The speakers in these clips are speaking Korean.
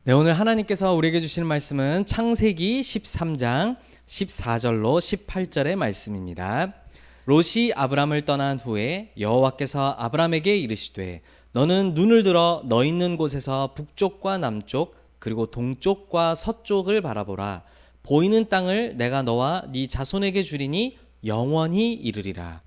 네, 오늘 하나님께서 우리에게 주시는 말씀은 창세기 13장 14절로 18절의 말씀입니다. 롯이 아브람을 떠난 후에 여호와께서 아브람에게 이르시되 너는 눈을 들어 너 있는 곳에서 북쪽과 남쪽 그리고 동쪽과 서쪽을 바라보라. 보이는 땅을 내가 너와 네 자손에게 주리니 영원히 이르리라.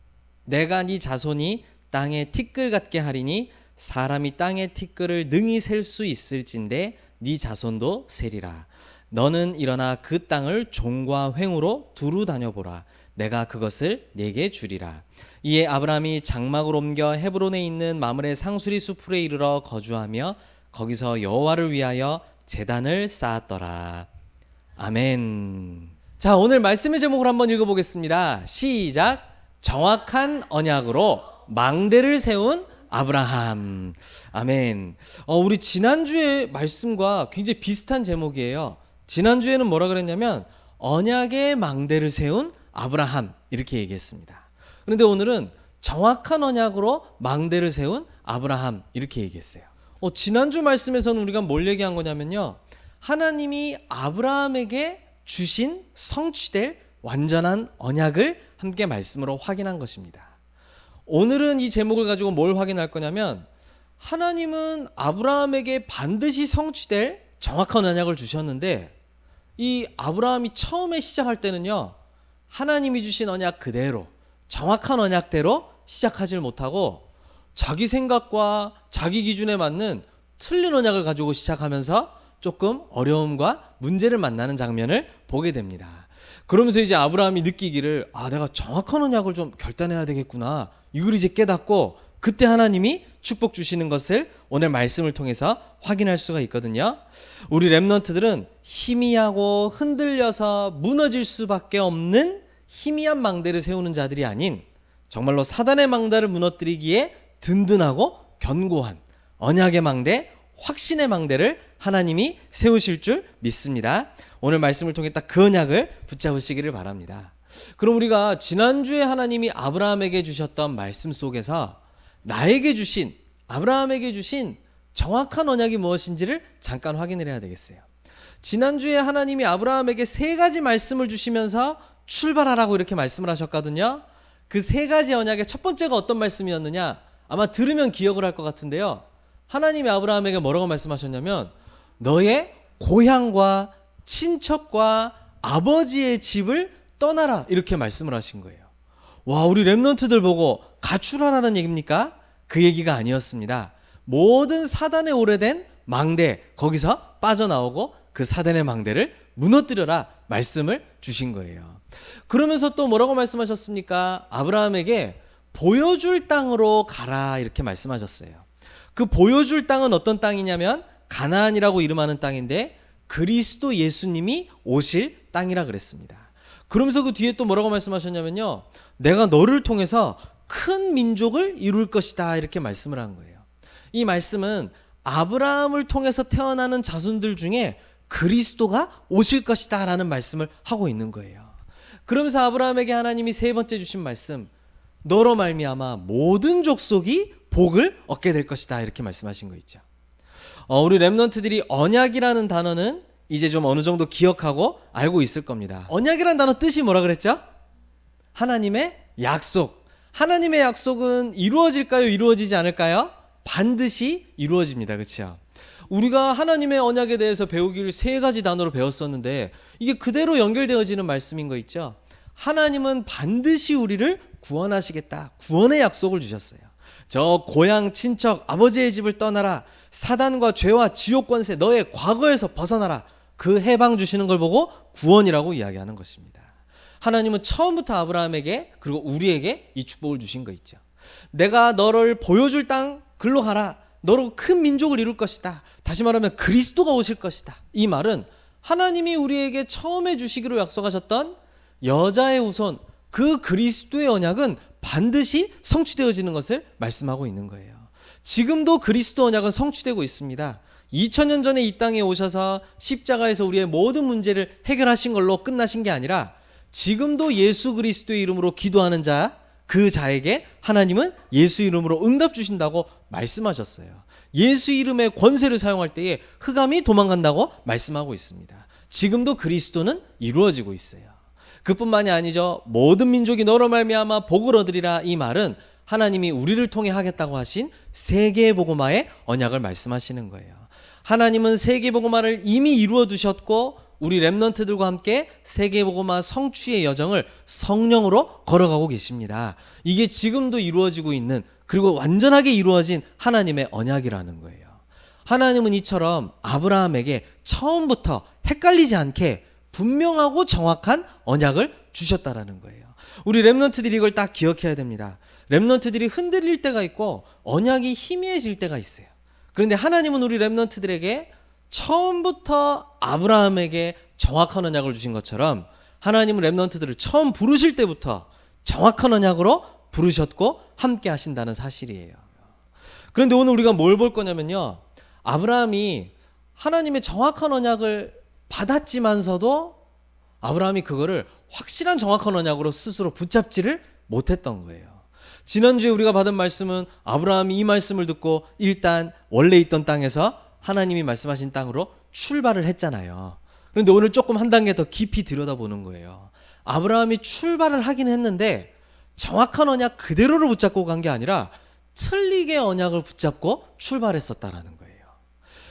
내가 네 자손이 땅에 티끌 같게 하리니 사람이 땅의 티끌을 능히 셀 수 있을진데 네 자손도 세리라. 너는 일어나 그 땅을 종과 횡으로 두루 다녀보라. 내가 그것을 네게 주리라. 이에 아브람이 장막을 옮겨 헤브론에 있는 마므레 상수리 수풀에 이르러 거주하며 거기서 여호와를 위하여 제단을 쌓았더라. 아멘. 자, 오늘 말씀의 제목을 한번 읽어보겠습니다. 시작. 정확한 언약으로 망대를 세운 아브라함. 아멘. 우리 지난주의 말씀과 굉장히 비슷한 제목이에요. 지난주에는 뭐라 그랬냐면 언약의 망대를 세운 아브라함 이렇게 얘기했습니다. 그런데 오늘은 정확한 언약으로 망대를 세운 아브라함 이렇게 얘기했어요. 지난주 말씀에서는 우리가 뭘 얘기한 거냐면요, 하나님이 아브라함에게 주신 성취될 완전한 언약을 함께 말씀으로 확인한 것입니다. 오늘은 이 제목을 가지고 뭘 확인할 거냐면 하나님은 아브라함에게 반드시 성취될 정확한 언약을 주셨는데 이 아브라함이 처음에 시작할 때는요, 하나님이 주신 언약 그대로 정확한 언약대로 시작하지 못하고 자기 생각과 자기 기준에 맞는 틀린 언약을 가지고 시작하면서 조금 어려움과 문제를 만나는 장면을 보게 됩니다. 그러면서 이제 아브라함이 느끼기를 내가 정확한 언약을 좀 결단해야 되겠구나, 이걸 이제 깨닫고 그때 하나님이 축복 주시는 것을 오늘 말씀을 통해서 확인할 수가 있거든요. 우리 렘넌트들은 희미하고 흔들려서 무너질 수밖에 없는 희미한 망대를 세우는 자들이 아닌 정말로 사단의 망대를 무너뜨리기에 든든하고 견고한 언약의 망대, 확신의 망대를 하나님이 세우실 줄 믿습니다. 오늘 말씀을 통해 딱 그 언약을 붙잡으시기를 바랍니다. 그럼 우리가 지난주에 하나님이 아브라함에게 주셨던 말씀 속에서 나에게 주신, 아브라함에게 주신 정확한 언약이 무엇인지를 잠깐 확인을 해야 되겠어요. 지난주에 하나님이 아브라함에게 세 가지 말씀을 주시면서 출발하라고 이렇게 말씀을 하셨거든요. 그 세 가지 언약의 첫 번째가 어떤 말씀이었느냐, 아마 들으면 기억을 할 것 같은데요, 하나님이 아브라함에게 뭐라고 말씀하셨냐면 너의 고향과 친척과 아버지의 집을 떠나라 이렇게 말씀을 하신 거예요. 와, 우리 렘넌트들 보고 가출하라는 얘기입니까? 그 얘기가 아니었습니다. 모든 사단의 오래된 망대, 거기서 빠져나오고 그 사단의 망대를 무너뜨려라 말씀을 주신 거예요. 그러면서 또 뭐라고 말씀하셨습니까? 아브라함에게 보여줄 땅으로 가라 이렇게 말씀하셨어요. 그 보여줄 땅은 어떤 땅이냐면 가나안이라고 이름하는 땅인데 그리스도 예수님이 오실 땅이라 그랬습니다. 그러면서 그 뒤에 또 뭐라고 말씀하셨냐면요, 내가 너를 통해서 큰 민족을 이룰 것이다 이렇게 말씀을 한 거예요. 이 말씀은 아브라함을 통해서 태어나는 자손들 중에 그리스도가 오실 것이다 라는 말씀을 하고 있는 거예요. 그러면서 아브라함에게 하나님이 세 번째 주신 말씀, 너로 말미암아 모든 족속이 복을 얻게 될 것이다 이렇게 말씀하신 거 있죠. 우리 렘넌트들이 언약이라는 단어는 이제 좀 어느 정도 기억하고 알고 있을 겁니다. 언약이라는 단어 뜻이 뭐라 그랬죠? 하나님의 약속. 하나님의 약속은 이루어질까요? 이루어지지 않을까요? 반드시 이루어집니다. 그렇죠? 우리가 하나님의 언약에 대해서 배우기를 세 가지 단어로 배웠었는데 이게 그대로 연결되어지는 말씀인 거 있죠? 하나님은 반드시 우리를 구원하시겠다. 구원의 약속을 주셨어요. 저 고향 친척 아버지의 집을 떠나라, 사단과 죄와 지옥 권세 너의 과거에서 벗어나라, 그 해방 주시는 걸 보고 구원이라고 이야기하는 것입니다. 하나님은 처음부터 아브라함에게 그리고 우리에게 이 축복을 주신 거 있죠. 내가 너를 보여줄 땅 글로 가라, 너로 큰 민족을 이룰 것이다. 다시 말하면 그리스도가 오실 것이다. 이 말은 하나님이 우리에게 처음에 주시기로 약속하셨던 여자의 후손, 그 그리스도의 언약은 반드시 성취되어지는 것을 말씀하고 있는 거예요. 지금도 그리스도 언약은 성취되고 있습니다. 2000년 전에 이 땅에 오셔서 십자가에서 우리의 모든 문제를 해결하신 걸로 끝나신 게 아니라 지금도 예수 그리스도의 이름으로 기도하는 자, 그 자에게 하나님은 예수 이름으로 응답 주신다고 말씀하셨어요. 예수 이름의 권세를 사용할 때에 흑암이 도망간다고 말씀하고 있습니다. 지금도 그리스도는 이루어지고 있어요. 그뿐만이 아니죠. 모든 민족이 너로 말미암아 복을 얻으리라, 이 말은 하나님이 우리를 통해 하겠다고 하신 세계의 복음화의 언약을 말씀하시는 거예요. 하나님은 세계 복음화를 이미 이루어 두셨고 우리 렘넌트들과 함께 세계 복음화 성취의 여정을 성령으로 걸어가고 계십니다. 이게 지금도 이루어지고 있는, 그리고 완전하게 이루어진 하나님의 언약이라는 거예요. 하나님은 이처럼 아브라함에게 처음부터 헷갈리지 않게 분명하고 정확한 언약을 주셨다라는 거예요. 우리 렘넌트들이 이걸 딱 기억해야 됩니다. 렘넌트들이 흔들릴 때가 있고 언약이 희미해질 때가 있어요. 그런데 하나님은 우리 렘넌트들에게 처음부터 아브라함에게 정확한 언약을 주신 것처럼 하나님은 렘넌트들을 처음 부르실 때부터 정확한 언약으로 부르셨고 함께 하신다는 사실이에요. 그런데 오늘 우리가 뭘 볼 거냐면요, 아브라함이 하나님의 정확한 언약을 받았지만서도 아브라함이 그거를 확실한 정확한 언약으로 스스로 붙잡지를 못했던 거예요. 지난주에 우리가 받은 말씀은 아브라함이 이 말씀을 듣고 일단 원래 있던 땅에서 하나님이 말씀하신 땅으로 출발을 했잖아요. 그런데 오늘 조금 한 단계 더 깊이 들여다보는 거예요. 아브라함이 출발을 하긴 했는데 정확한 언약 그대로를 붙잡고 간 게 아니라 틀리게 언약을 붙잡고 출발했었다라는 거예요.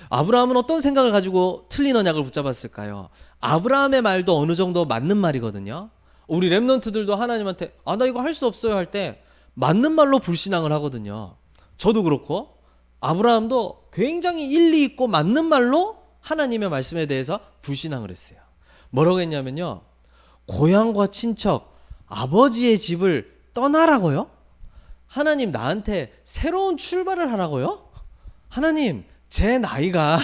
아브라함은 어떤 생각을 가지고 틀린 언약을 붙잡았을까요? 아브라함의 말도 어느 정도 맞는 말이거든요. 우리 렘넌트들도 하나님한테 나 이거 할 수 없어요 할 때 맞는 말로 불신앙을 하거든요. 저도 그렇고 아브라함도 굉장히 일리 있고 맞는 말로 하나님의 말씀에 대해서 불신앙을 했어요. 뭐라고 했냐면요, 고향과 친척, 아버지의 집을 떠나라고요? 하나님 나한테 새로운 출발을 하라고요? 하나님 제 나이가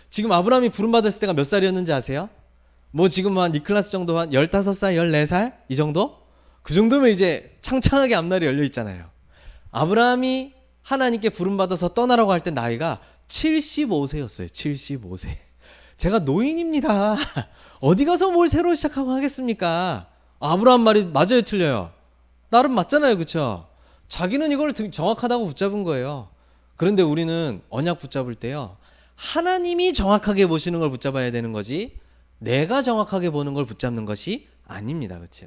지금 아브라함이 부름받았을 때가 몇 살이었는지 아세요? 뭐 지금 한 니클라스 정도 한 15살, 14살 이 정도? 그 정도면 이제 창창하게 앞날이 열려 있잖아요. 아브라함이 하나님께 부름받아서 떠나라고 할 때 나이가 75세였어요. 75세. 제가 노인입니다. 어디 가서 뭘 새로 시작하고 하겠습니까? 아브라함 말이 맞아요, 틀려요? 나름 맞잖아요, 그렇죠? 자기는 이걸 정확하다고 붙잡은 거예요. 그런데 우리는 언약 붙잡을 때요, 하나님이 정확하게 보시는 걸 붙잡아야 되는 거지 내가 정확하게 보는 걸 붙잡는 것이 아닙니다. 그렇죠?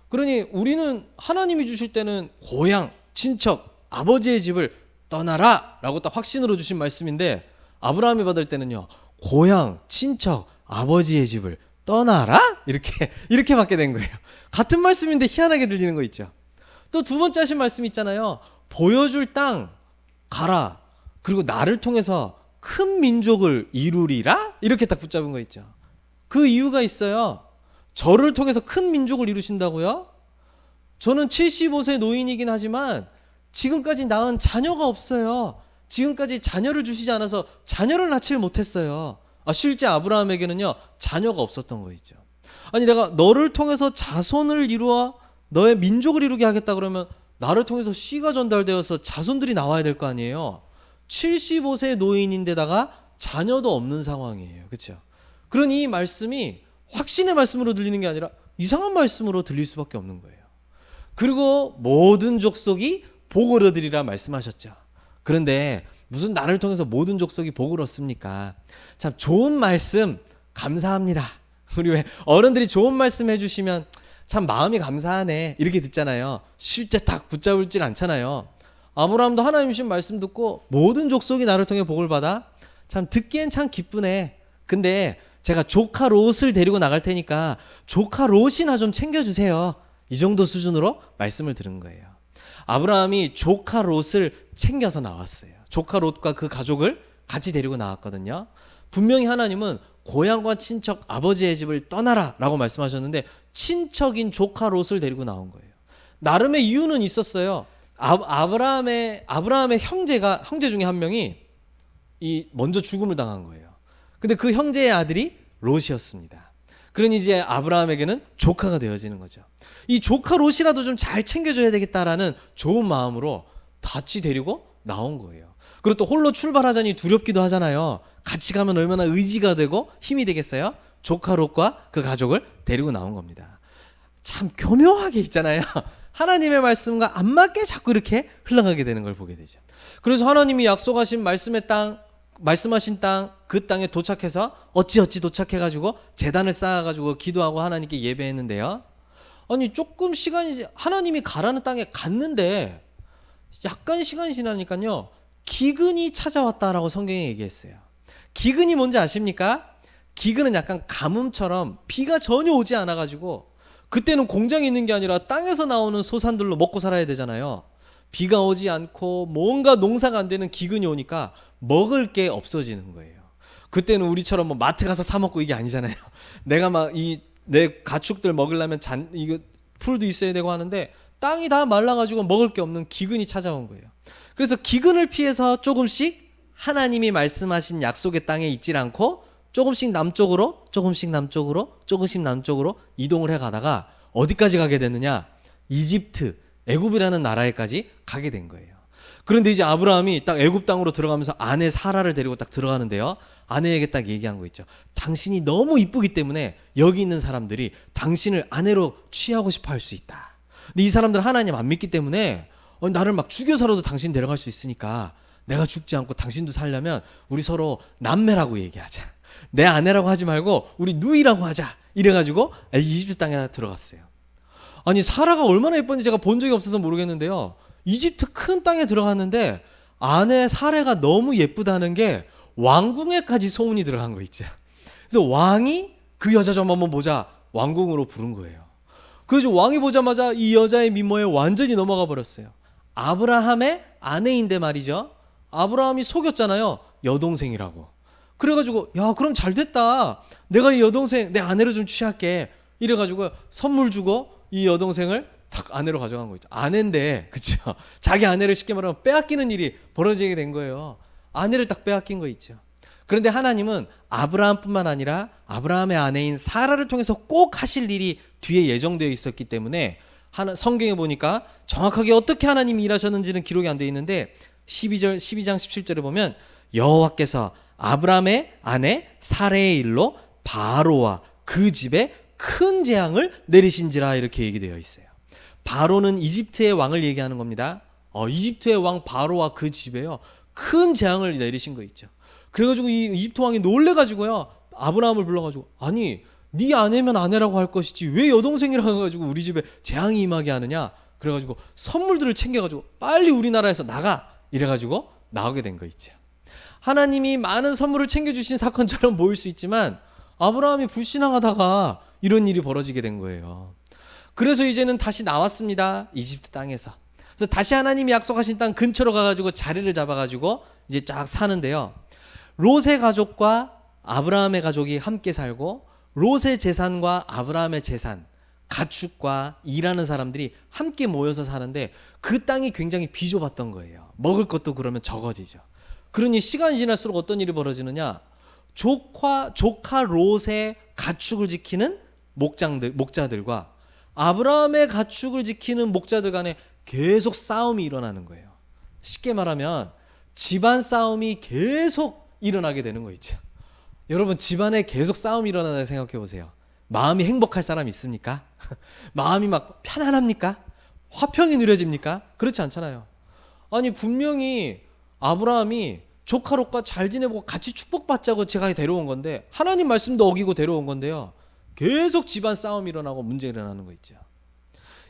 그러니 우리는 하나님이 주실 때는 고향, 친척, 아버지의 집을 떠나라 라고 딱 확신으로 주신 말씀인데, 아브라함이 받을 때는요, 고향, 친척, 아버지의 집을 떠나라? 이렇게 받게 된 거예요. 같은 말씀인데 희한하게 들리는 거 있죠. 또 두 번째 하신 말씀이 있잖아요. 보여줄 땅 가라. 그리고 나를 통해서 큰 민족을 이루리라? 이렇게 딱 붙잡은 거 있죠. 그 이유가 있어요. 저를 통해서 큰 민족을 이루신다고요? 저는 75세 노인이긴 하지만 지금까지 낳은 자녀가 없어요. 지금까지 자녀를 주시지 않아서 자녀를 낳지를 못했어요. 실제 아브라함에게는요, 자녀가 없었던 거 있죠. 아니 내가 너를 통해서 자손을 이루어 너의 민족을 이루게 하겠다 그러면 나를 통해서 씨가 전달되어서 자손들이 나와야 될 거 아니에요. 75세 노인인데다가 자녀도 없는 상황이에요. 그렇죠? 그러니 이 말씀이 확신의 말씀으로 들리는 게 아니라 이상한 말씀으로 들릴 수밖에 없는 거예요. 그리고 모든 족속이 복을 얻으리라 말씀하셨죠. 그런데 무슨 나를 통해서 모든 족속이 복을 얻습니까? 참 좋은 말씀 감사합니다. 우리 왜 어른들이 좋은 말씀 해주시면 참 마음이 감사하네 이렇게 듣잖아요. 실제 딱 붙잡을진 않잖아요. 아브라함도 하나님 주신 말씀 듣고 모든 족속이 나를 통해 복을 받아? 참 듣기엔 참 기쁘네. 근데 제가 조카 롯을 데리고 나갈 테니까 조카 롯이나 좀 챙겨주세요. 이 정도 수준으로 말씀을 들은 거예요. 아브라함이 조카 롯을 챙겨서 나왔어요. 조카 롯과 그 가족을 같이 데리고 나왔거든요. 분명히 하나님은 고향과 친척, 아버지의 집을 떠나라 라고 말씀하셨는데 친척인 조카 롯을 데리고 나온 거예요. 나름의 이유는 있었어요. 아브라함의 형제 중에 한 명이 먼저 죽음을 당한 거예요. 근데 그 형제의 아들이 롯이었습니다. 그러니 이제 아브라함에게는 조카가 되어지는 거죠. 이 조카 롯이라도 좀 잘 챙겨줘야 되겠다라는 좋은 마음으로 같이 데리고 나온 거예요. 그리고 또 홀로 출발하자니 두렵기도 하잖아요. 같이 가면 얼마나 의지가 되고 힘이 되겠어요? 조카 롯과 그 가족을 데리고 나온 겁니다. 참 교묘하게 있잖아요. 하나님의 말씀과 안 맞게 자꾸 이렇게 흘러가게 되는 걸 보게 되죠. 그래서 하나님이 약속하신 말씀하신 땅, 그 땅에 도착해서 어찌어찌 도착해가지고 제단을 쌓아가지고 기도하고 하나님께 예배했는데요. 아니 조금 시간이, 하나님이 가라는 땅에 갔는데 약간 시간이 지나니까요 기근이 찾아왔다라고 성경에 얘기했어요. 기근이 뭔지 아십니까? 기근은 약간 가뭄처럼 비가 전혀 오지 않아가지고, 그때는 공장이 있는 게 아니라 땅에서 나오는 소산들로 먹고 살아야 되잖아요. 비가 오지 않고 뭔가 농사가 안 되는 기근이 오니까 먹을 게 없어지는 거예요. 그때는 우리처럼 뭐 마트 가서 사 먹고 이게 아니잖아요. 내가 막 내 가축들 먹으려면 이거 풀도 있어야 되고 하는데 땅이 다 말라가지고 먹을 게 없는 기근이 찾아온 거예요. 그래서 기근을 피해서 조금씩 하나님이 말씀하신 약속의 땅에 있질 않고 조금씩 남쪽으로 조금씩 남쪽으로 조금씩 남쪽으로 이동을 해가다가 어디까지 가게 됐느냐? 이집트, 애굽이라는 나라에까지 가게 된 거예요. 그런데 이제 아브라함이 딱 애굽 땅으로 들어가면서 아내 사라를 데리고 딱 들어가는데요, 아내에게 딱 얘기한 거 있죠. 당신이 너무 이쁘기 때문에 여기 있는 사람들이 당신을 아내로 취하고 싶어 할 수 있다. 근데 이 사람들은 하나님 안 믿기 때문에 나를 막 죽여서라도 당신 데려갈 수 있으니까 내가 죽지 않고 당신도 살려면 우리 서로 남매라고 얘기하자. 내 아내라고 하지 말고 우리 누이라고 하자. 이래가지고 이집트 땅에 들어갔어요. 아니 사라가 얼마나 예쁜지 제가 본 적이 없어서 모르겠는데요, 이집트 큰 땅에 들어갔는데 아내 사라가 너무 예쁘다는 게 왕궁에까지 소문이 들어간 거 있죠. 그래서 왕이 그 여자 좀 한번 보자, 왕궁으로 부른 거예요. 그래서 왕이 보자마자 이 여자의 미모에 완전히 넘어가 버렸어요. 아브라함의 아내인데 말이죠, 아브라함이 속였잖아요, 여동생이라고. 그래가지고 야 그럼 잘 됐다, 내가 이 여동생 내 아내로 좀 취할게, 이래가지고 선물 주고 이 여동생을 딱 아내로 가져간 거 있죠. 아내인데, 그쵸, 자기 아내를 쉽게 말하면 빼앗기는 일이 벌어지게 된 거예요. 아내를 딱 빼앗긴 거 있죠. 그런데 하나님은 아브라함뿐만 아니라 아브라함의 아내인 사라를 통해서 꼭 하실 일이 뒤에 예정되어 있었기 때문에 성경에 보니까 정확하게 어떻게 하나님이 일하셨는지는 기록이 안 되어 있는데 12장 17절에 보면 여호와께서 아브라함의 아내 사라의 일로 바로와 그 집에 큰 재앙을 내리신지라, 이렇게 얘기되어 있어요. 바로는 이집트의 왕을 얘기하는 겁니다. 이집트의 왕 바로와 그 집에요 큰 재앙을 내리신 거 있죠. 그래가지고 이 이집트 왕이 놀래가지고요 아브라함을 불러가지고, 아니 네 아내면 아내라고 할 것이지 왜 여동생이라고 해가지고 우리 집에 재앙이 임하게 하느냐. 그래가지고 선물들을 챙겨가지고 빨리 우리나라에서 나가, 이래가지고 나오게 된 거 있죠. 하나님이 많은 선물을 챙겨주신 사건처럼 보일 수 있지만 아브라함이 불신앙하다가 이런 일이 벌어지게 된 거예요. 그래서 이제는 다시 나왔습니다, 이집트 땅에서. 그래서 다시 하나님이 약속하신 땅 근처로 가가지고 자리를 잡아가지고 이제 쫙 사는데요, 롯의 가족과 아브라함의 가족이 함께 살고 롯의 재산과 아브라함의 재산, 가축과 일하는 사람들이 함께 모여서 사는데 그 땅이 굉장히 비좁았던 거예요. 먹을 것도 그러면 적어지죠. 그러니 시간이 지날수록 어떤 일이 벌어지느냐, 조카 롯의 가축을 지키는 목자들과 아브라함의 가축을 지키는 목자들 간에 계속 싸움이 일어나는 거예요. 쉽게 말하면 집안 싸움이 계속 일어나게 되는 거 있죠. 여러분 집안에 계속 싸움이 일어나다 생각해 보세요. 마음이 행복할 사람 있습니까? 마음이 막 편안합니까? 화평이 누려집니까? 그렇지 않잖아요. 아니 분명히 아브라함이 조카 롯과 잘 지내고 같이 축복받자고 제가 데려온 건데, 하나님 말씀도 어기고 데려온 건데요, 계속 집안 싸움이 일어나고 문제 일어나는 거 있죠.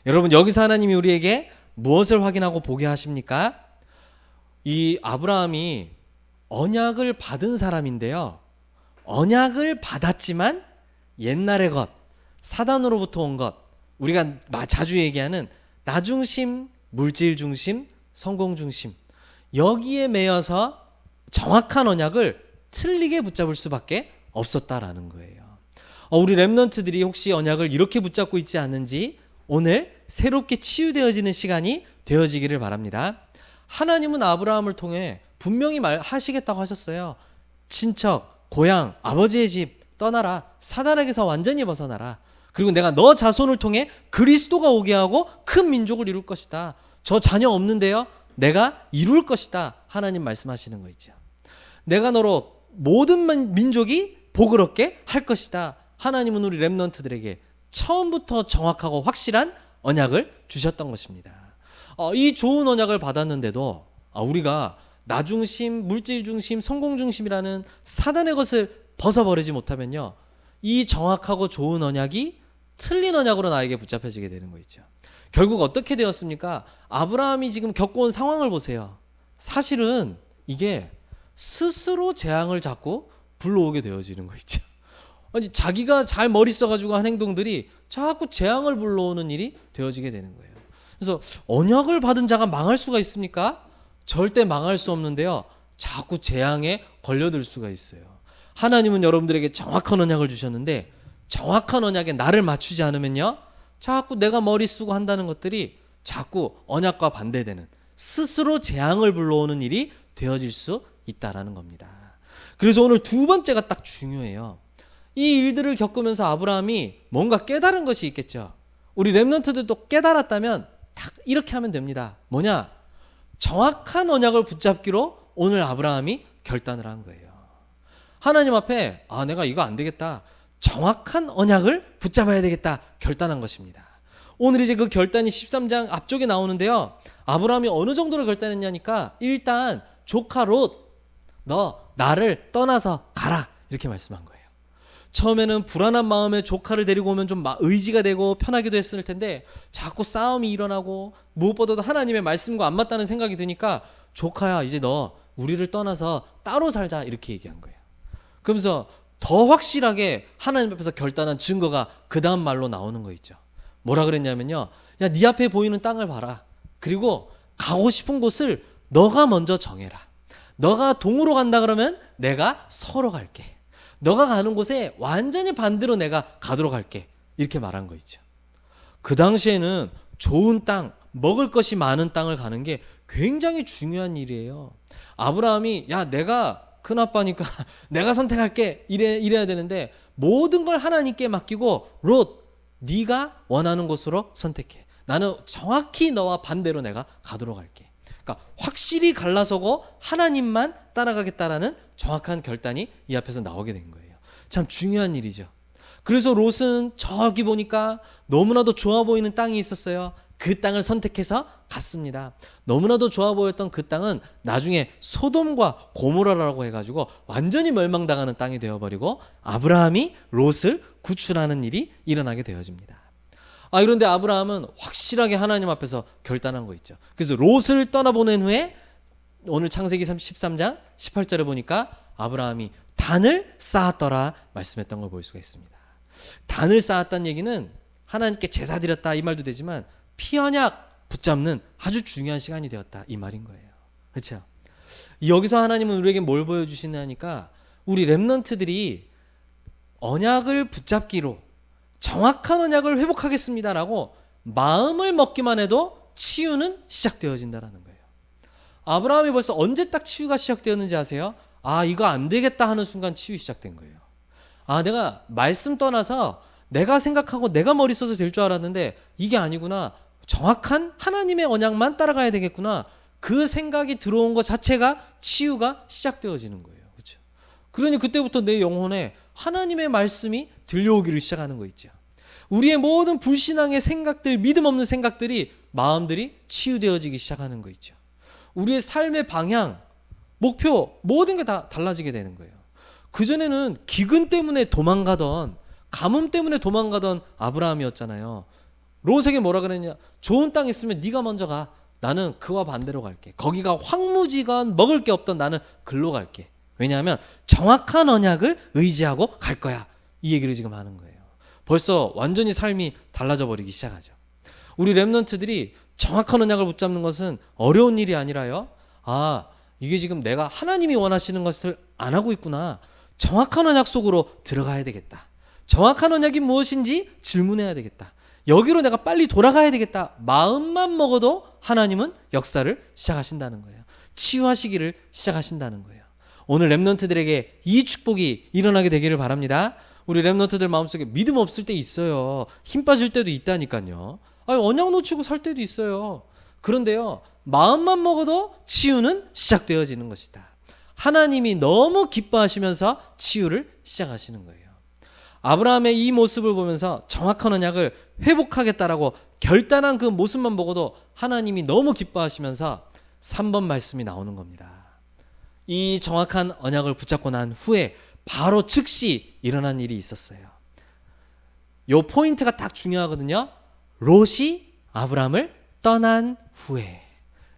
여러분 여기서 하나님이 우리에게 무엇을 확인하고 보게 하십니까? 이 아브라함이 언약을 받은 사람인데요, 언약을 받았지만 옛날의 것, 사단으로부터 온 것, 우리가 자주 얘기하는 나 중심, 물질 중심, 성공 중심, 여기에 매여서 정확한 언약을 틀리게 붙잡을 수밖에 없었다라는 거예요. 우리 렘넌트들이 혹시 언약을 이렇게 붙잡고 있지 않는지 오늘 새롭게 치유되어지는 시간이 되어지기를 바랍니다. 하나님은 아브라함을 통해 분명히 말하시겠다고 하셨어요. 친척, 고향, 아버지의 집 떠나라. 사단에게서 완전히 벗어나라. 그리고 내가 너 자손을 통해 그리스도가 오게 하고 큰 민족을 이룰 것이다. 저 자녀 없는데요, 내가 이룰 것이다. 하나님 말씀하시는 거 있죠. 내가 너로 모든 민족이 복을 얻게 할 것이다. 하나님은 우리 렘넌트들에게 처음부터 정확하고 확실한 언약을 주셨던 것입니다. 이 좋은 언약을 받았는데도 우리가 나 중심, 물질 중심, 성공 중심이라는 사단의 것을 벗어버리지 못하면요, 이 정확하고 좋은 언약이 틀린 언약으로 나에게 붙잡혀지게 되는 거 있죠. 결국 어떻게 되었습니까? 아브라함이 지금 겪어온 상황을 보세요. 사실은 이게 스스로 재앙을 자꾸 불러오게 되어지는 거 있죠. 아니, 자기가 잘 머리 써가지고 한 행동들이 자꾸 재앙을 불러오는 일이 되어지게 되는 거예요. 그래서 언약을 받은 자가 망할 수가 있습니까? 절대 망할 수 없는데요, 자꾸 재앙에 걸려들 수가 있어요. 하나님은 여러분들에게 정확한 언약을 주셨는데 정확한 언약에 나를 맞추지 않으면요, 자꾸 내가 머리 쓰고 한다는 것들이 자꾸 언약과 반대되는 스스로 재앙을 불러오는 일이 되어질 수 있다라는 겁니다. 그래서 오늘 두 번째가 딱 중요해요. 이 일들을 겪으면서 아브라함이 뭔가 깨달은 것이 있겠죠. 우리 렘넌트들도 깨달았다면 딱 이렇게 하면 됩니다. 뭐냐? 정확한 언약을 붙잡기로 오늘 아브라함이 결단을 한 거예요. 하나님 앞에 내가 이거 안 되겠다, 정확한 언약을 붙잡아야 되겠다 결단한 것입니다. 오늘 이제 그 결단이 13장 앞쪽에 나오는데요, 아브라함이 어느 정도로 결단했냐니까 일단 조카 롯, 너 나를 떠나서 가라, 이렇게 말씀한 거예요. 처음에는 불안한 마음에 조카를 데리고 오면 좀 의지가 되고 편하기도 했을 텐데 자꾸 싸움이 일어나고 무엇보다도 하나님의 말씀과 안 맞다는 생각이 드니까 조카야, 이제 너 우리를 떠나서 따로 살자, 이렇게 얘기한 거예요. 그러면서 더 확실하게 하나님 앞에서 결단한 증거가 그 다음 말로 나오는 거 있죠. 뭐라 그랬냐면요, 야, 네 앞에 보이는 땅을 봐라. 그리고 가고 싶은 곳을 너가 먼저 정해라. 너가 동으로 간다 그러면 내가 서로 갈게. 너가 가는 곳에 완전히 반대로 내가 가도록 할게. 이렇게 말한 거 있죠. 그 당시에는 좋은 땅, 먹을 것이 많은 땅을 가는 게 굉장히 중요한 일이에요. 아브라함이 야, 내가 큰아빠니까 내가 선택할게, 이래야 되는데 모든 걸 하나님께 맡기고 롯, 네가 원하는 곳으로 선택해. 나는 정확히 너와 반대로 내가 가도록 할게. 그러니까 확실히 갈라서고 하나님만 따라가겠다라는 정확한 결단이 이 앞에서 나오게 된 거예요. 참 중요한 일이죠. 그래서 롯은 저기 보니까 너무나도 좋아 보이는 땅이 있었어요. 그 땅을 선택해서 갔습니다. 너무나도 좋아 보였던 그 땅은 나중에 소돔과 고모라라고 해가지고 완전히 멸망당하는 땅이 되어버리고 아브라함이 롯을 구출하는 일이 일어나게 되어집니다. 그런데 아브라함은 확실하게 하나님 앞에서 결단한 거 있죠. 그래서 롯을 떠나보낸 후에 오늘 창세기 13장 18절에 보니까 아브라함이 단을 쌓았더라 말씀했던 걸 볼 수가 있습니다. 단을 쌓았다는 얘기는 하나님께 제사 드렸다, 이 말도 되지만 피언약 붙잡는 아주 중요한 시간이 되었다, 이 말인 거예요. 그렇죠? 여기서 하나님은 우리에게 뭘 보여주시냐니까 우리 렘넌트들이 언약을 붙잡기로 정확한 언약을 회복하겠습니다라고 마음을 먹기만 해도 치유는 시작되어진다는 거예요. 아브라함이 벌써 언제 딱 치유가 시작되었는지 아세요? 이거 안 되겠다 하는 순간 치유 시작된 거예요. 내가 말씀 떠나서 내가 생각하고 내가 머리 써서 될 줄 알았는데 이게 아니구나, 정확한 하나님의 언약만 따라가야 되겠구나, 그 생각이 들어온 것 자체가 치유가 시작되어지는 거예요. 그렇죠? 그러니 그때부터 내 영혼에 하나님의 말씀이 들려오기를 시작하는 거 있죠. 우리의 모든 불신앙의 생각들, 믿음 없는 생각들이, 마음들이 치유되어지기 시작하는 거 있죠. 우리의 삶의 방향, 목표, 모든 게 다 달라지게 되는 거예요. 그전에는 기근 때문에 도망가던, 가뭄 때문에 도망가던 아브라함이었잖아요. 롯에게 뭐라 그랬냐? 좋은 땅 있으면 네가 먼저 가. 나는 그와 반대로 갈게. 거기가 황무지건 먹을 게 없던 나는 글로 갈게. 왜냐하면 정확한 언약을 의지하고 갈 거야. 이 얘기를 지금 하는 거예요. 벌써 완전히 삶이 달라져 버리기 시작하죠. 우리 렘넌트들이 정확한 언약을 붙잡는 것은 어려운 일이 아니라요, 이게 지금 내가 하나님이 원하시는 것을 안 하고 있구나, 정확한 언약 속으로 들어가야 되겠다, 정확한 언약이 무엇인지 질문해야 되겠다, 여기로 내가 빨리 돌아가야 되겠다, 마음만 먹어도 하나님은 역사를 시작하신다는 거예요. 치유하시기를 시작하신다는 거예요. 오늘 렘넌트들에게 이 축복이 일어나게 되기를 바랍니다. 우리 렘넌트들 마음속에 믿음 없을 때 있어요. 힘 빠질 때도 있다니까요. 언약 놓치고 살 때도 있어요. 그런데요, 마음만 먹어도 치유는 시작되어지는 것이다. 하나님이 너무 기뻐하시면서 치유를 시작하시는 거예요. 아브라함의 이 모습을 보면서 정확한 언약을 회복하겠다라고 결단한 그 모습만 보고도 하나님이 너무 기뻐하시면서 3번 말씀이 나오는 겁니다. 이 정확한 언약을 붙잡고 난 후에 바로 즉시 일어난 일이 있었어요. 요 포인트가 딱 중요하거든요. 롯이 아브라함을 떠난 후에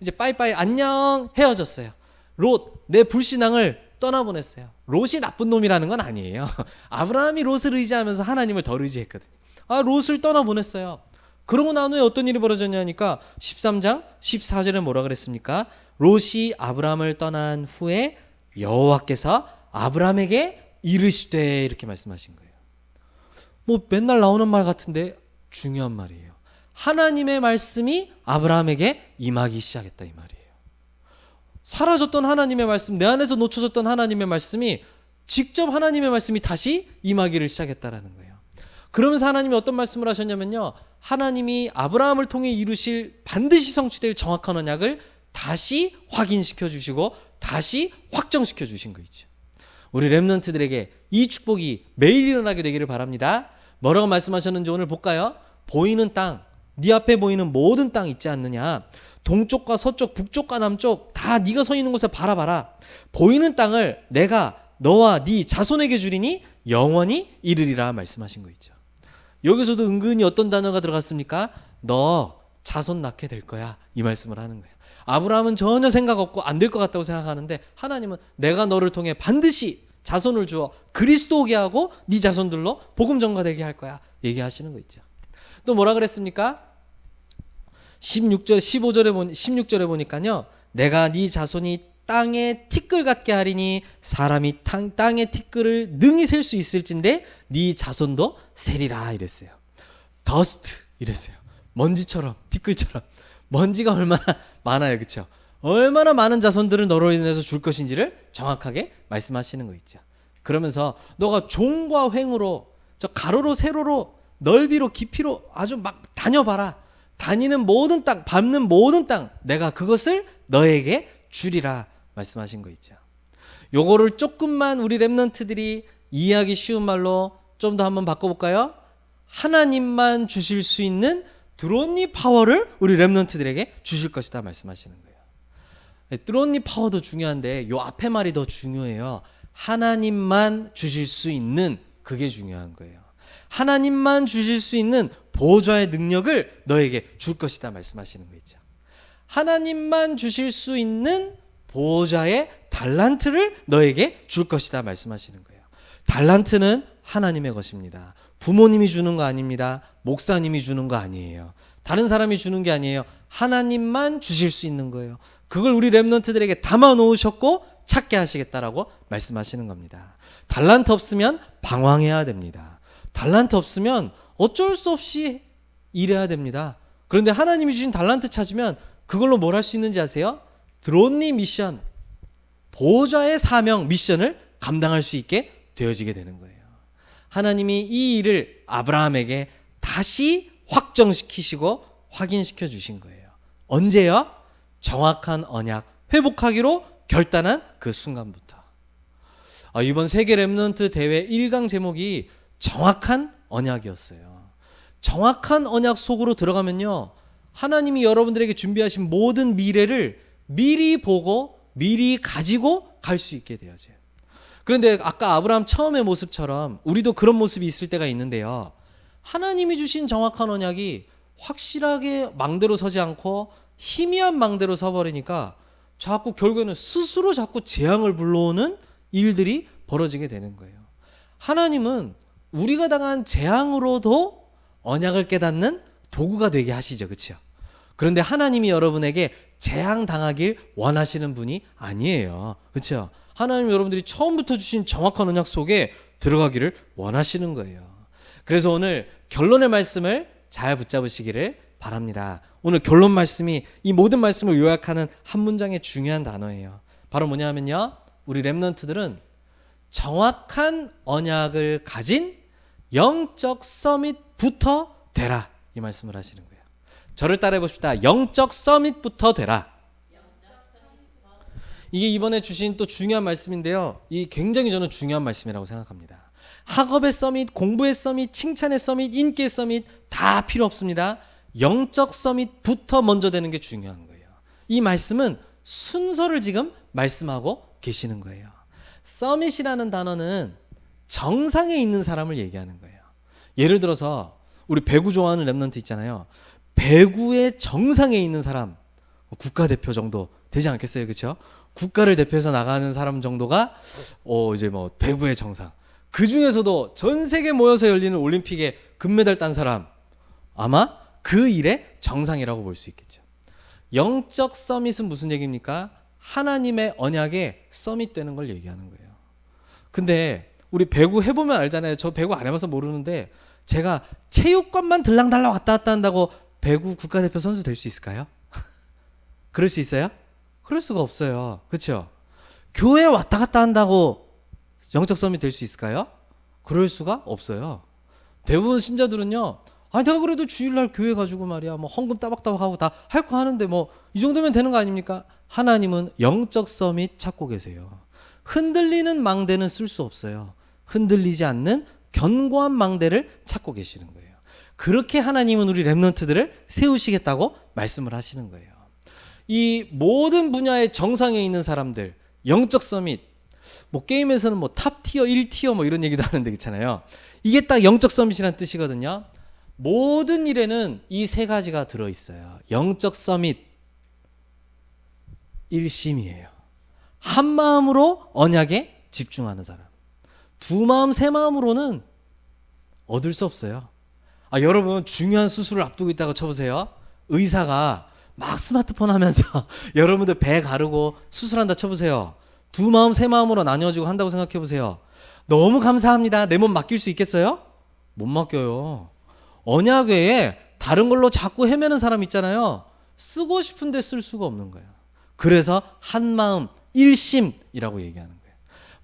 이제 빠이빠이 안녕 헤어졌어요. 롯, 내 불신앙을 떠나보냈어요. 롯이 나쁜 놈이라는 건 아니에요. 아브라함이 롯을 의지하면서 하나님을 덜 의지했거든요. 롯을 떠나보냈어요. 그러고 난 후에 어떤 일이 벌어졌냐니까 13장 14절에 뭐라 그랬습니까? 롯이 아브라함을 떠난 후에 여호와께서 아브라함에게 이르시되 이렇게 말씀하신 거예요. 뭐 맨날 나오는 말 같은데 중요한 말이에요. 하나님의 말씀이 아브라함에게 임하기 시작했다 이 말이에요. 사라졌던 하나님의 말씀, 내 안에서 놓쳐졌던 하나님의 말씀이 직접 하나님의 말씀이 다시 임하기를 시작했다라는 거예요. 그러면서 하나님이 어떤 말씀을 하셨냐면요. 하나님이 아브라함을 통해 이루실 반드시 성취될 정확한 언약을 다시 확인시켜 주시고 다시 확정시켜 주신 거 있죠. 우리 렘넌트들에게 이 축복이 매일 일어나게 되기를 바랍니다. 뭐라고 말씀하셨는지 오늘 볼까요? 보이는 땅, 네 앞에 보이는 모든 땅 있지 않느냐? 동쪽과 서쪽, 북쪽과 남쪽 다 네가 서 있는 곳에 바라봐라. 보이는 땅을 내가 너와 네 자손에게 주리니 영원히 이르리라 말씀하신 거 있죠. 여기서도 은근히 어떤 단어가 들어갔습니까? 너 자손 낳게 될 거야 이 말씀을 하는 거예요. 아브라함은 전혀 생각 없고 안 될 것 같다고 생각하는데 하나님은 내가 너를 통해 반드시 자손을 주어 그리스도 오게 하고 네 자손들로 복음 전가되게 할 거야 얘기하시는 거 있죠. 또 뭐라 그랬습니까? 16절에 보니까요. 내가 네 자손이 땅에 티끌 같게 하리니 사람이 땅의 티끌을 능히 셀 수 있을진데 네 자손도 세리라 이랬어요. 더스트 이랬어요. 먼지처럼 티끌처럼 먼지가 얼마나 많아요. 그렇죠? 얼마나 많은 자손들을 너로 인해서 줄 것인지를 정확하게 말씀하시는 거 있죠. 그러면서 너가 종과 횡으로 저 가로로 세로로 넓이로 깊이로 아주 막 다녀봐라. 다니는 모든 땅, 밟는 모든 땅 내가 그것을 너에게 주리라 말씀하신 거 있죠. 요거를 조금만 우리 렘넌트들이 이해하기 쉬운 말로 좀 더 한번 바꿔볼까요? 하나님만 주실 수 있는 드론니 파워를 우리 렘넌트들에게 주실 것이다 말씀하시는 거예요. 드론니 파워도 중요한데 요 앞에 말이 더 중요해요. 하나님만 주실 수 있는 그게 중요한 거예요. 하나님만 주실 수 있는 보좌의 능력을 너에게 줄 것이다 말씀하시는 거 있죠. 하나님만 주실 수 있는 보좌의 달란트를 너에게 줄 것이다 말씀하시는 거예요. 달란트는 하나님의 것입니다. 부모님이 주는 거 아닙니다. 목사님이 주는 거 아니에요. 다른 사람이 주는 게 아니에요. 하나님만 주실 수 있는 거예요. 그걸 우리 렘넌트들에게 담아 놓으셨고 찾게 하시겠다라고 말씀하시는 겁니다. 달란트 없으면 방황해야 됩니다. 달란트 없으면 어쩔 수 없이 일해야 됩니다. 그런데 하나님이 주신 달란트 찾으면 그걸로 뭘 할 수 있는지 아세요? 드론니 미션, 보좌의 사명 미션을 감당할 수 있게 되어지게 되는 거예요. 하나님이 이 일을 아브라함에게 다시 확정시키시고 확인시켜 주신 거예요. 언제요? 정확한 언약 회복하기로 결단한 그 순간부터. 이번 세계 렘넌트 대회 1강 제목이 정확한 언약이었어요. 정확한 언약 속으로 들어가면요. 하나님이 여러분들에게 준비하신 모든 미래를 미리 보고 미리 가지고 갈 수 있게 되어져요. 그런데 아까 아브라함 처음의 모습처럼 우리도 그런 모습이 있을 때가 있는데요. 하나님이 주신 정확한 언약이 확실하게 망대로 서지 않고 희미한 망대로 서버리니까 자꾸 결국에는 스스로 자꾸 재앙을 불러오는 일들이 벌어지게 되는 거예요. 하나님은 우리가 당한 재앙으로도 언약을 깨닫는 도구가 되게 하시죠. 그렇죠? 그런데 하나님이 여러분에게 재앙 당하길 원하시는 분이 아니에요. 그렇죠? 하나님 여러분들이 처음부터 주신 정확한 언약 속에 들어가기를 원하시는 거예요. 그래서 오늘 결론의 말씀을 잘 붙잡으시기를 바랍니다. 오늘 결론 말씀이 이 모든 말씀을 요약하는 한 문장의 중요한 단어예요. 바로 뭐냐면요. 우리 렘넌트들은 정확한 언약을 가진 영적 서밋부터 되라 이 말씀을 하시는 거예요. 저를 따라해 봅시다. 영적 서밋부터 되라. 이게 이번에 주신 또 중요한 말씀인데요. 이 굉장히 저는 중요한 말씀이라고 생각합니다. 학업의 서밋, 공부의 서밋, 칭찬의 서밋, 인기의 서밋 다 필요 없습니다. 영적 서밋부터 먼저 되는 게 중요한 거예요. 이 말씀은 순서를 지금 말씀하고 계시는 거예요. 서밋이라는 단어는 정상에 있는 사람을 얘기하는 거예요. 예를 들어서 우리 배구 좋아하는 랩런트 있잖아요. 배구의 정상에 있는 사람, 국가대표 정도 되지 않겠어요? 그렇죠? 국가를 대표해서 나가는 사람 정도가 이제 뭐 배구의 정상. 그 중에서도 전 세계 모여서 열리는 올림픽에 금메달 딴 사람, 아마 그 일의 정상이라고 볼 수 있겠죠. 영적 서밋은 무슨 얘기입니까? 하나님의 언약에 서밋 되는 걸 얘기하는 거예요. 근데 우리 배구 해보면 알잖아요. 저 배구 안 해봐서 모르는데 제가 체육관만 들락달락 왔다 갔다 한다고 배구 국가대표 선수 될 수 있을까요? 그럴 수 있어요? 그럴 수가 없어요. 그렇죠? 교회 왔다 갔다 한다고 영적 서밋 될 수 있을까요? 그럴 수가 없어요. 대부분 신자들은요, 내가 그래도 주일날 교회 가지고 말이야, 뭐 헌금 따박따박 하고 다 할 거 하는데 뭐 이 정도면 되는 거 아닙니까? 하나님은 영적 서밋 찾고 계세요. 흔들리는 망대는 쓸 수 없어요. 흔들리지 않는 견고한 망대를 찾고 계시는 거예요. 그렇게 하나님은 우리 랩런트들을 세우시겠다고 말씀을 하시는 거예요. 이 모든 분야의 정상에 있는 사람들, 영적 서밋, 뭐 게임에서는 뭐 탑티어, 1티어 뭐 이런 얘기도 하는데 그렇잖아요. 이게 딱 영적 서밋이라는 뜻이거든요. 모든 일에는 이 세 가지가 들어있어요. 영적 서밋, 일심이에요. 한 마음으로 언약에 집중하는 사람. 두 마음, 세 마음으로는 얻을 수 없어요. 여러분 중요한 수술을 앞두고 있다고 쳐보세요. 의사가 막 스마트폰 하면서 여러분들 배 가르고 수술한다 쳐보세요. 두 마음, 세 마음으로 나뉘어지고 한다고 생각해보세요. 너무 감사합니다. 내 몸 맡길 수 있겠어요? 못 맡겨요. 언약 외에 다른 걸로 자꾸 헤매는 사람 있잖아요. 쓰고 싶은데 쓸 수가 없는 거예요. 그래서 한 마음, 일심이라고 얘기하는 거예요.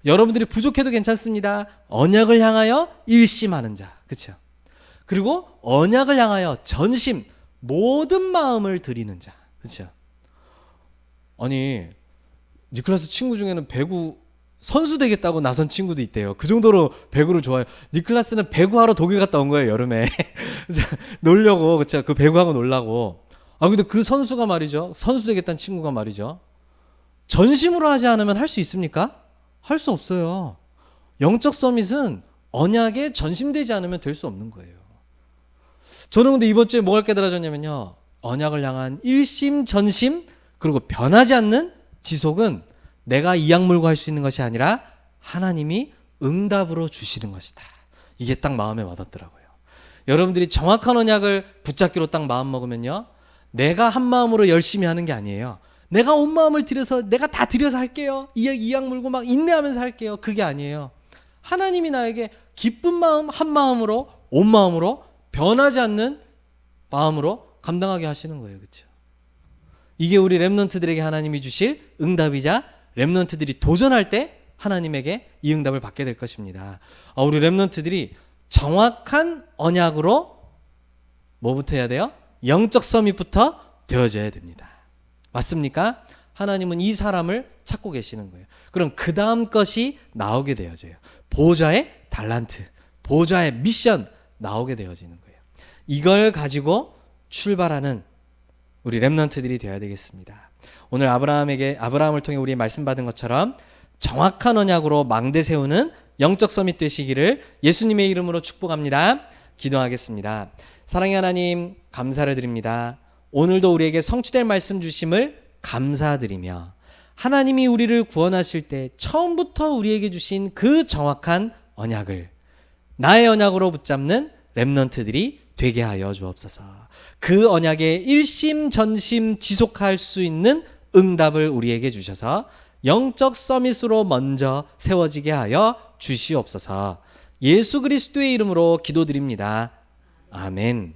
여러분들이 부족해도 괜찮습니다. 언약을 향하여 일심하는 자. 그렇죠? 그리고 언약을 향하여 전심, 모든 마음을 드리는 자. 그렇죠? 아니, 니클라스 친구 중에는 배구 선수 되겠다고 나선 친구도 있대요. 그 정도로 배구를 좋아해요. 니클라스는 배구하러 독일 갔다 온 거예요, 여름에. 놀려고, 그쵸? 그 배구하고 놀라고. 근데 그 선수가 말이죠. 선수 되겠다는 친구가 말이죠. 전심으로 하지 않으면 할 수 있습니까? 할 수 없어요. 영적 서밋은 언약에 전심되지 않으면 될 수 없는 거예요. 저는 근데 이번 주에 뭐가 깨달아졌냐면요. 언약을 향한 일심, 전심, 그리고 변하지 않는 지속은 내가 이악 물고 할 수 있는 것이 아니라 하나님이 응답으로 주시는 것이다. 이게 딱 마음에 와닿더라고요. 여러분들이 정확한 언약을 붙잡기로 딱 마음 먹으면요. 내가 한 마음으로 열심히 하는 게 아니에요. 내가 온 마음을 들여서 내가 다 들여서 할게요. 이악 물고 막 인내하면서 할게요. 그게 아니에요. 하나님이 나에게 기쁜 마음 한 마음으로 온 마음으로 변하지 않는 마음으로 감당하게 하시는 거예요. 그렇죠? 이게 우리 렘넌트들에게 하나님이 주실 응답이자 렘넌트들이 도전할 때 하나님에게 이 응답을 받게 될 것입니다. 우리 렘넌트들이 정확한 언약으로 뭐부터 해야 돼요? 영적 서밋부터 되어져야 됩니다. 맞습니까? 하나님은 이 사람을 찾고 계시는 거예요. 그럼 그 다음 것이 나오게 되어져요. 보좌의 달란트, 보좌의 미션 나오게 되어지는 거예요. 이걸 가지고 출발하는 우리 렘넌트들이 되어야 되겠습니다. 오늘 아브라함을 통해 우리 말씀 받은 것처럼 정확한 언약으로 망대 세우는 영적 서밋 되시기를 예수님의 이름으로 축복합니다. 기도하겠습니다. 사랑의 하나님, 감사를 드립니다. 오늘도 우리에게 성취될 말씀 주심을 감사드리며 하나님이 우리를 구원하실 때 처음부터 우리에게 주신 그 정확한 언약을 나의 언약으로 붙잡는 렘넌트들이 되게 하여 주옵소서. 그 언약에 일심 전심 지속할 수 있는 응답을 우리에게 주셔서 영적 서밋으로 먼저 세워지게 하여 주시옵소서. 예수 그리스도의 이름으로 기도드립니다. 아멘.